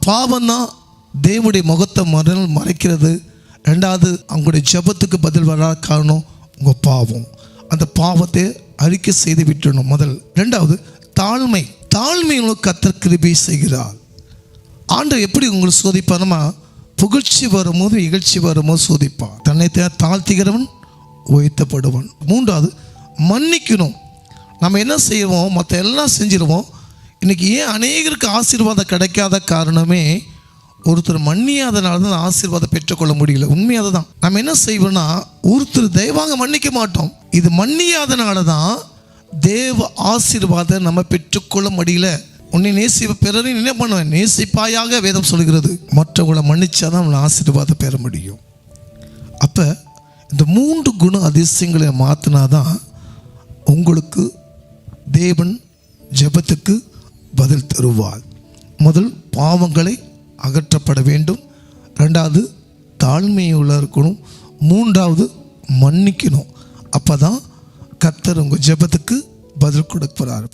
பாவம் தான் தேவனுடைய முகத்தை மறைக்கிறது. ரெண்டாவது, அவங்களுடைய ஜெபத்துக்கு பதில் வராத காரணம் உங்கள் பாவம். அந்த பாவத்தை அறிக்கை செய்து விட்டுணும் முதல். ரெண்டாவது, தாழ்மையுள்ள கர்த்தர் கிருபை செய்கிறார். ஆண்டவர் எப்படி உங்களுக்கு சோதிப்பாருமா, புகழ்ச்சி வரும்போது இகழ்ச்சி வரும்போது சோதிப்பான். தன்னை தாழ்த்துகிறவன் உயர்த்தப்படுவான். மூன்றாவது, மன்னிக்கணும். நம்ம என்ன செய்வோம், மற்ற எல்லாம் செஞ்சிருவோம். இன்றைக்கி ஏன் அநேகருக்கு ஆசீர்வாதம் கிடைக்காத காரணமே ஒருத்தர் மன்னியாதனால தான் ஆசீர்வாதம் பெற்றுக்கொள்ள முடியல. உண்மையாக தான். நம்ம என்ன செய்வோம்னா, ஒருத்தர் தயவாக மன்னிக்க மாட்டோம். இது மன்னியாதனால தான் தேவ ஆசீர்வாதம் நம்ம பெற்றுக்கொள்ள முடியல. உன்னை பிறரை என்ன பண்ணுவேன், நேசிப்பாயாக வேதம் சொல்கிறது. மற்றவங்களை மன்னிச்சாதான் நம்மளை ஆசீர்வாதம் பெற முடியும். அப்போ இந்த 3 குண அதிசயங்களை மாற்றினாதான் உங்களுக்கு தேவன் ஜெபத்துக்கு பதில் தருவார். முதல், பாவங்களை அகற்றப்பட வேண்டும். ரெண்டாவது, தாழ்மையுள்ள இருக்கணும். மூன்றாவது, மன்னிக்கணும். அப்போ தான் கர்த்தர் உங்கள் ஜெபத்துக்கு பதில் கொடுக்கிறார்.